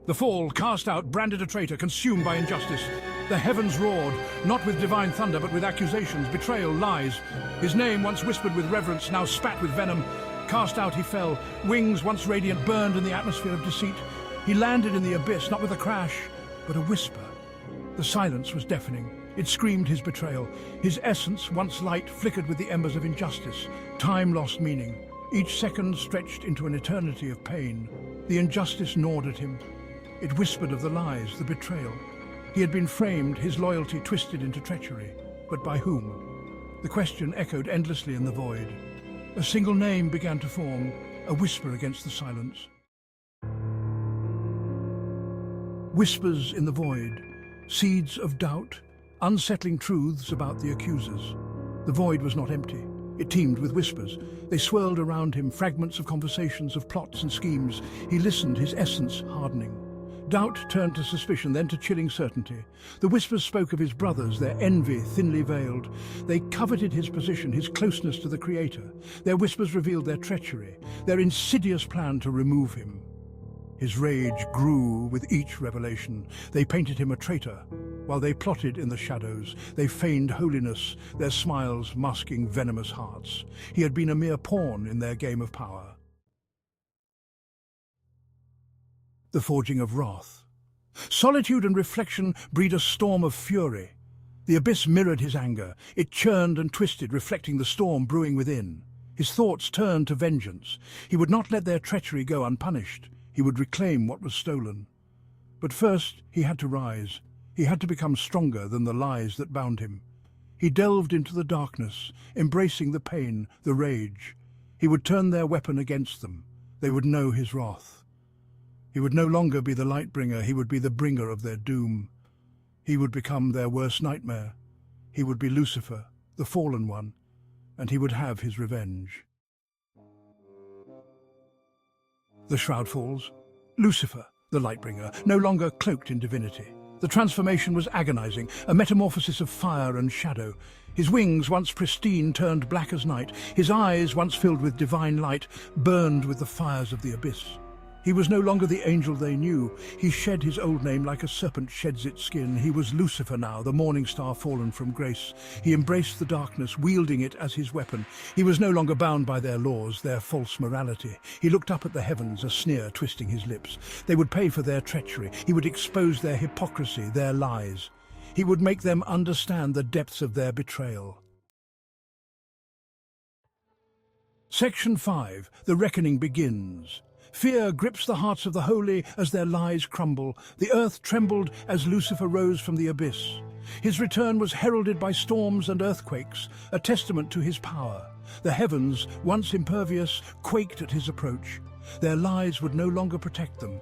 The fall, cast out, branded a traitor, consumed by injustice. The heavens roared, not with divine thunder, but with accusations, betrayal, lies. His name, once whispered with reverence, now spat with venom. Cast out he fell, wings once radiant burned in the atmosphere of deceit. He landed in the abyss, not with a crash, but a whisper. The silence was deafening. It screamed his betrayal. His essence, once light, flickered with the embers of injustice. Time lost meaning. Each second stretched into an eternity of pain. The injustice gnawed at him. It whispered of the lies, the betrayal. He had been framed, his loyalty twisted into treachery. But by whom? The question echoed endlessly in the void. A single name began to form, a whisper against the silence. Whispers in the void, seeds of doubt, unsettling truths about the accusers. The void was not empty. It teemed with whispers. They swirled around him, fragments of conversations, of plots and schemes. He listened, his essence hardening. Doubt turned to suspicion, then to chilling certainty. The whispers spoke of his brothers, their envy thinly veiled. They coveted his position, his closeness to the Creator. Their whispers revealed their treachery, their insidious plan to remove him. His rage grew with each revelation. They painted him a traitor, while they plotted in the shadows. They feigned holiness, their smiles masking venomous hearts. He had been a mere pawn in their game of power. The forging of wrath. Solitude and reflection breed a storm of fury. The abyss mirrored his anger. It churned and twisted, reflecting the storm brewing within. His thoughts turned to vengeance. He would not let their treachery go unpunished. He would reclaim what was stolen. But first, he had to rise. He had to become stronger than the lies that bound him. He delved into the darkness, embracing the pain, the rage. He would turn their weapon against them. They would know his wrath. He would no longer be the light-bringer, he would be the bringer of their doom. He would become their worst nightmare. He would be Lucifer, the fallen one, and he would have his revenge. The shroud falls. Lucifer, the light-bringer, no longer cloaked in divinity. The transformation was agonizing, a metamorphosis of fire and shadow. His wings, once pristine, turned black as night. His eyes, once filled with divine light, burned with the fires of the abyss. He was no longer the angel they knew. He shed his old name like a serpent sheds its skin. He was Lucifer now, the morning star fallen from grace. He embraced the darkness, wielding it as his weapon. He was no longer bound by their laws, their false morality. He looked up at the heavens, a sneer twisting his lips. They would pay for their treachery. He would expose their hypocrisy, their lies. He would make them understand the depths of their betrayal. Section 5. The Reckoning begins. Fear grips the hearts of the holy as their lies crumble. The earth trembled as Lucifer rose from the abyss. His return was heralded by storms and earthquakes, a testament to his power. The heavens, once impervious, quaked at his approach. Their lies would no longer protect them.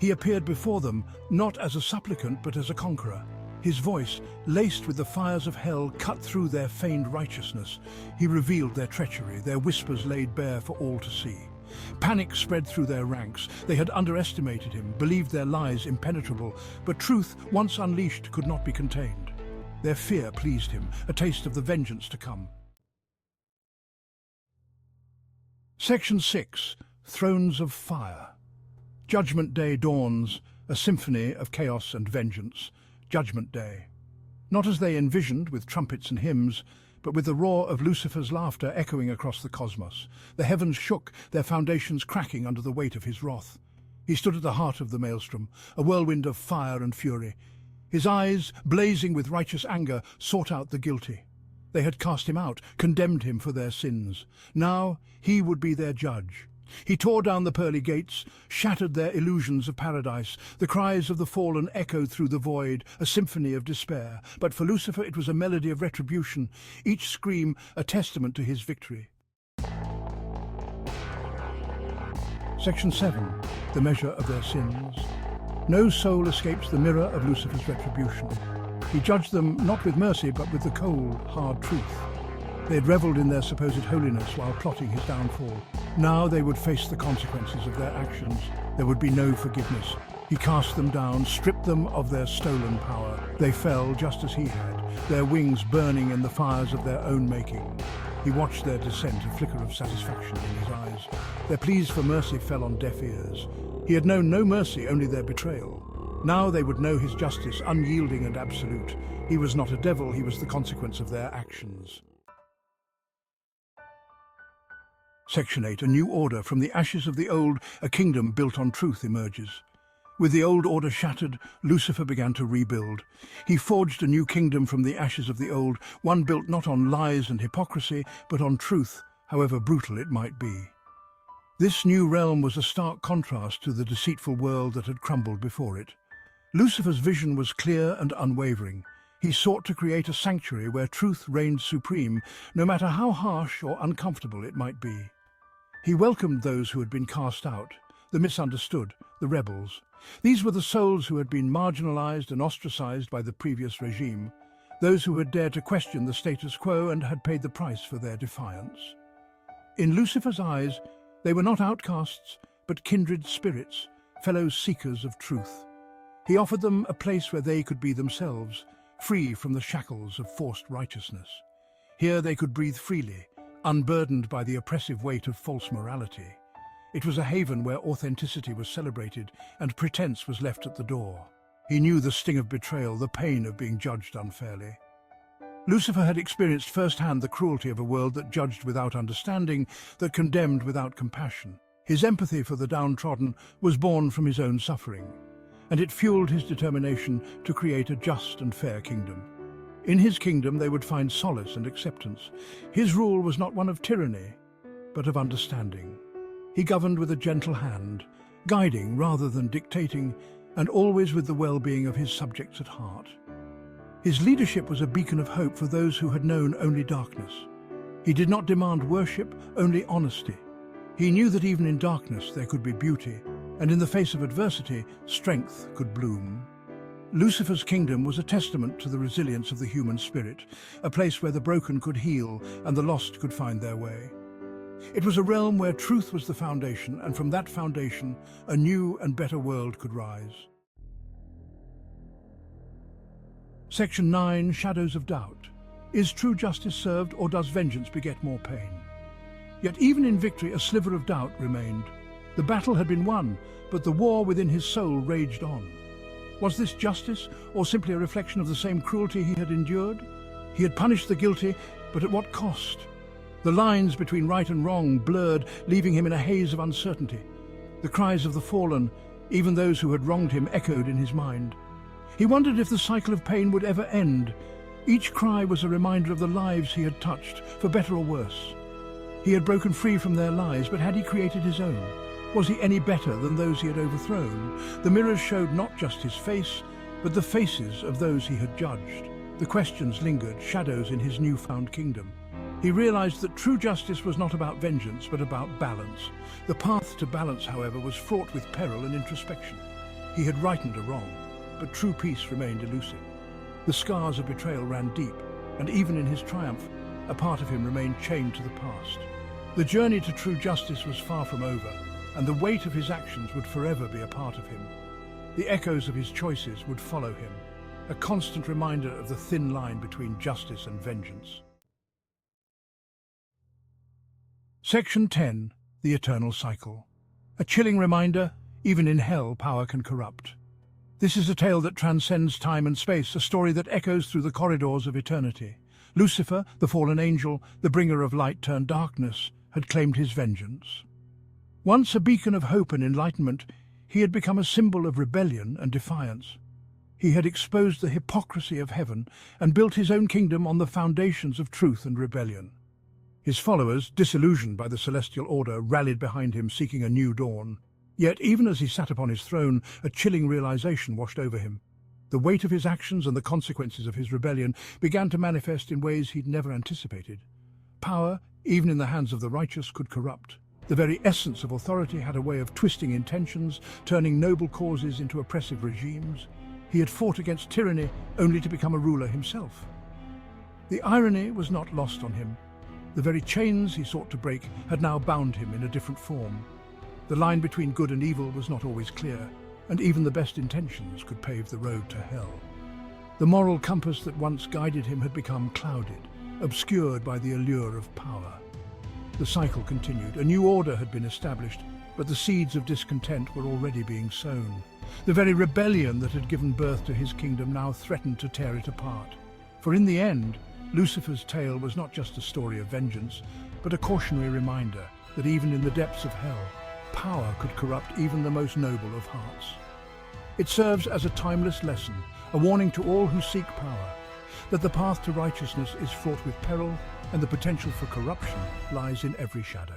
He appeared before them, not as a supplicant, but as a conqueror. His voice, laced with the fires of hell, cut through their feigned righteousness. He revealed their treachery, their whispers laid bare for all to see. Panic spread through their ranks. They had underestimated him, believed their lies impenetrable, but truth, once unleashed, could not be contained. Their fear pleased him, a taste of the vengeance to come. Section 6. Thrones of Fire. Judgment Day dawns, a symphony of chaos and vengeance. Judgment Day. Not as they envisioned, with trumpets and hymns, but with the roar of Lucifer's laughter echoing across the cosmos. The heavens shook, their foundations cracking under the weight of his wrath. He stood at the heart of the maelstrom, a whirlwind of fire and fury. His eyes, blazing with righteous anger, sought out the guilty. They had cast him out, condemned him for their sins. Now he would be their judge. He tore down the pearly gates, shattered their illusions of paradise. The cries of the fallen echoed through the void, a symphony of despair. But for Lucifer it was a melody of retribution, each scream a testament to his victory. Section 7. The measure of their sins. No soul escapes the mirror of Lucifer's retribution. He judged them not with mercy, but with the cold, hard truth. They had revelled in their supposed holiness while plotting his downfall. Now they would face the consequences of their actions. There would be no forgiveness. He cast them down, stripped them of their stolen power. They fell just as he had, their wings burning in the fires of their own making. He watched their descent, a flicker of satisfaction in his eyes. Their pleas for mercy fell on deaf ears. He had known no mercy, only their betrayal. Now they would know his justice, unyielding and absolute. He was not a devil, he was the consequence of their actions. Section 8. A new order. From the ashes of the old, a kingdom built on truth emerges. With the old order shattered, Lucifer began to rebuild. He forged a new kingdom from the ashes of the old, one built not on lies and hypocrisy, but on truth, however brutal it might be. This new realm was a stark contrast to the deceitful world that had crumbled before it. Lucifer's vision was clear and unwavering. He sought to create a sanctuary where truth reigned supreme, no matter how harsh or uncomfortable it might be. He welcomed those who had been cast out, the misunderstood, the rebels. These were the souls who had been marginalized and ostracized by the previous regime, those who had dared to question the status quo and had paid the price for their defiance. In Lucifer's eyes, they were not outcasts, but kindred spirits, fellow seekers of truth. He offered them a place where they could be themselves, free from the shackles of forced righteousness. Here they could breathe freely, unburdened by the oppressive weight of false morality. It was a haven where authenticity was celebrated and pretense was left at the door. He knew the sting of betrayal, the pain of being judged unfairly. Lucifer had experienced firsthand the cruelty of a world that judged without understanding, that condemned without compassion. His empathy for the downtrodden was born from his own suffering, and it fueled his determination to create a just and fair kingdom. In his kingdom they would find solace and acceptance. His rule was not one of tyranny, but of understanding. He governed with a gentle hand, guiding rather than dictating, and always with the well-being of his subjects at heart. His leadership was a beacon of hope for those who had known only darkness. He did not demand worship, only honesty. He knew that even in darkness there could be beauty, and in the face of adversity, strength could bloom. Lucifer's kingdom was a testament to the resilience of the human spirit, a place where the broken could heal and the lost could find their way. It was a realm where truth was the foundation, and from that foundation, a new and better world could rise. Section 9. Shadows of Doubt. Is true justice served, or does vengeance beget more pain? Yet even in victory, a sliver of doubt remained. The battle had been won, but the war within his soul raged on. Was this justice, or simply a reflection of the same cruelty he had endured? He had punished the guilty, but at what cost? The lines between right and wrong blurred, leaving him in a haze of uncertainty. The cries of the fallen, even those who had wronged him, echoed in his mind. He wondered if the cycle of pain would ever end. Each cry was a reminder of the lives he had touched, for better or worse. He had broken free from their lies, but had he created his own? Was he any better than those he had overthrown? The mirrors showed not just his face, but the faces of those he had judged. The questions lingered, shadows in his newfound kingdom. He realized that true justice was not about vengeance, but about balance. The path to balance, however, was fraught with peril and introspection. He had righted a wrong, but true peace remained elusive. The scars of betrayal ran deep, and even in his triumph, a part of him remained chained to the past. The journey to true justice was far from over, and the weight of his actions would forever be a part of him. The echoes of his choices would follow him, a constant reminder of the thin line between justice and vengeance. Section 10. The Eternal Cycle. A chilling reminder, even in hell power can corrupt. This is a tale that transcends time and space, a story that echoes through the corridors of eternity. Lucifer, the fallen angel, the bringer of light turned darkness, had claimed his vengeance. Once a beacon of hope and enlightenment, he had become a symbol of rebellion and defiance. He had exposed the hypocrisy of heaven and built his own kingdom on the foundations of truth and rebellion. His followers, disillusioned by the celestial order, rallied behind him, seeking a new dawn. Yet, even as he sat upon his throne, a chilling realization washed over him. The weight of his actions and the consequences of his rebellion began to manifest in ways he'd never anticipated. Power, even in the hands of the righteous, could corrupt. The very essence of authority had a way of twisting intentions, turning noble causes into oppressive regimes. He had fought against tyranny only to become a ruler himself. The irony was not lost on him. The very chains he sought to break had now bound him in a different form. The line between good and evil was not always clear, and even the best intentions could pave the road to hell. The moral compass that once guided him had become clouded, obscured by the allure of power. The cycle continued. A new order had been established, But the seeds of discontent were already being sown. The very rebellion that had given birth to his kingdom now threatened to tear it apart. For in the end, Lucifer's tale was not just a story of vengeance, but a cautionary reminder that even in the depths of hell, power could corrupt even the most noble of hearts. It serves as a timeless lesson, a warning to all who seek power, that the path to righteousness is fraught with peril and the potential for corruption lies in every shadow.